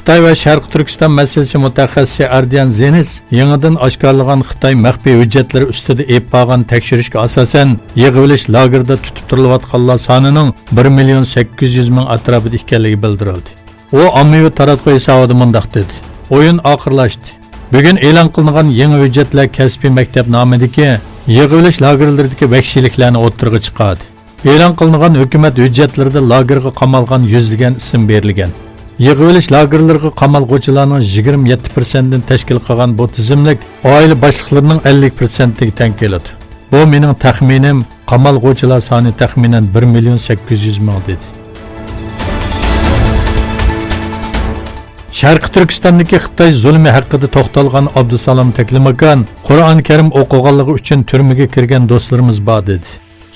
Xitoy va Sharq Turkiston masalasi mutaxassisi Ardian Zenis yangidan oshkorlagan Xitoy maxfiy hujjatlari ustida ep bo'lgan tekshirishga asosan yig'ilish lagerda tutib turilayotganlar sonining 1,800,000 atrofida ekanligi bildirildi. U ommaviy taratquv hisobida mundaq dedi: "O'yin oxirlashdi. Bugun e'lon qilingan yangi hujjatlar kasbiy maktab nomidagi yig'ilish lagerlaridagi vahshiyliklarni o'ttirg'i chiqadi. E'lon qilingan hukumat hujjatlarida lagerga qamalgan yuzlagan ism berilgan. Yig'ilish lagerlariga qamalg'uvchilarning 27%dan tashkil qilgan bu tizimlik oila boshliqlarining 50%ga teng keladi. Bu mening taxminim, qamalg'uvchilar soni taxminan 1,800,000 dedi. Sharq Turkistondagi Xitoy zulmi haqida to'xtalgan Abdusalom Taklimakan, Qur'oni Karim o'qiganligi uchun turmaga kirgan do'stlarimiz bor dedi.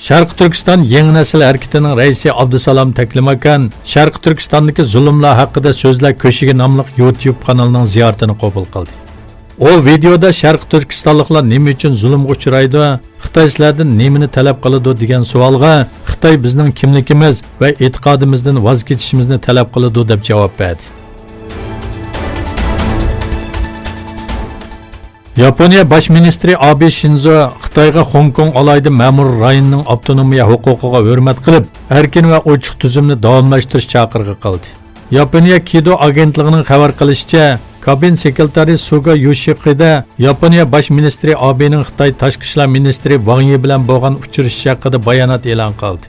Sharq Turkiston yangi nasl harakatining raisi Abdusalom Taklimakan Sharq Turkistondagi zulmlar haqida so'zlar ko'shigi nomli YouTube kanalining ziyoratini qabul qildi. O videoda Sharq Turkistonliklar nima uchun zulmga uchraydi, Xitoy sizlardan nimani talab qiladi degan savolga Xitoy bizning kimligimiz va e'tiqodimizdan voz kechishimizni talab qiladi deb javob berdi. Yaponiya Bosh ministri Abe Shinzo Xitoyga Hong Kong alayda ma'mur rayonining avtonomiya huquqiga hurmat qilib, erkin va ochiq tuzumni davomlashtirish chaqirig'i qildi. Yaponiya Kido agentligining xabar qilishicha, kabin sekretari Suga Yoshihide Yaponiya Bosh ministri Abening Xitoy tashqi ishlar ministri Wang Yi bilan bo'lgan uchrashish haqida bayonot e'lon qildi.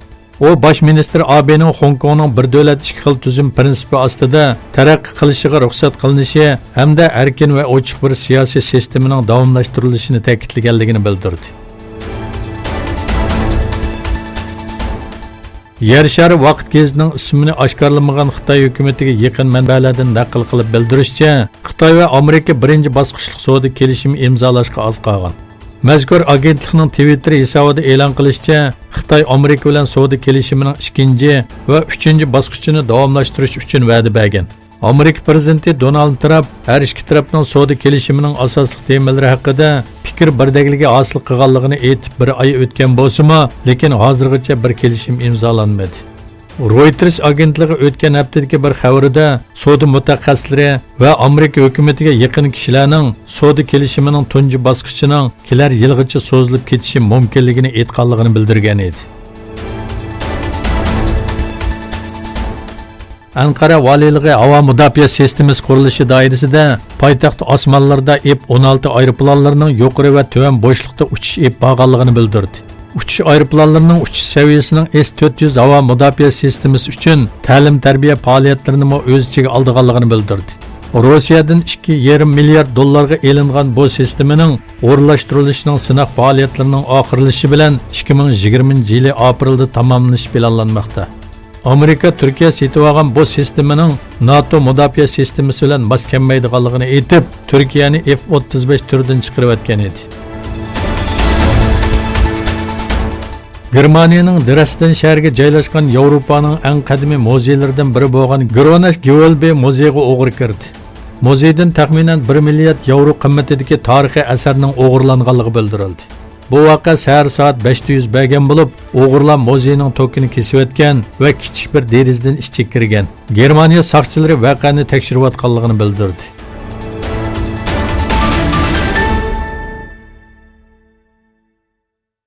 O Bosh ministr Abening Hong Kongning bir davlat ikki xil tuzum prinsipi ostida taraqqiy qilishiga ruxsat qilinishi hamda erkin va ochiq bir siyosiy sistemaning davomlashtirilishini ta'kidlaganligini bildirdi. Yer shari vaqt gezining ismini oshkorlamagan Xitoy hukumatiga yaqin manbalardan naql qilib bildirishicha, Xitoy va Amerika birinchi bosqichlik savdo kelishimi imzolashga oz qolgan. Mazkur agentlikning Twitter hisobida e'lon qilishicha, Xitoy Amerika bilan savdo kelishimining ikkinchi va uchinchi bosqichini davomlashtirish uchun va'da bergan. Amerika prezidenti Donald Trump har ikki tarafning savdo kelishimining asosiy temalari haqida fikr birdagligi hosil qilganligini aytib bir oy o'tgan bo'lsa-mu, lekin hozirgacha bir kelishim imzolanmadi. Reuters agentligi o'tgan haftadagi bir xabarida savdo mutaxassislari va Amerika hukumatiga yaqin kishilarning savdo kelishimining tunji bosqichining kelar yilgacha so'zilib ketishi mumkinligini aytganligini bildirgan edi. Anqara valiligi havo mudofaa sistemasi qurilishi doirasida poytaxt osmonlarida F-16 aeroplanlarining yuqori va tuvan bo'shliqda uchish bo'lganligini bildirdi. Uchish aeroplanlarining uchish saviyasining S-400 havo mudofaa sistemasi uchun ta'lim-tarbiya faoliyatlarini o'z ichiga olganligini bildirdi. Rossiyadan 2,5 milliard dollarga elingan bu sistemaning o'rnashtirilishining sinaq faoliyatlarining oxirlashi bilan 2020 yili aprelda tamomlanishi planlanmoqda. Amerika Turkiya setib olgan bu sistemaning NATO mudofaa sistemasi bilan mos kelmaydiganligini aytib, Turkiyani F-35 turidan chiqarib o'tgan edi. Germaniyaning Dresden shahriga joylashgan Yevropaning eng qadimiy muzeylaridan biri bo'lgan Gronash Gewölbe muzeyiga o'g'ri kirdi. Muzeydan taxminan 1 milliard yevro qimmatidagi tarixiy asarning o'g'irlanganligi bildirildi. Bu voqea sahar soat 5:00 yuz bergan bo'lib, o'g'irlar muzeyning tokini kesib o'tgan va kichik bir derizdan ichga kirgan. Germaniya soqchilari voqeani tekshirayotganligini bildirdi.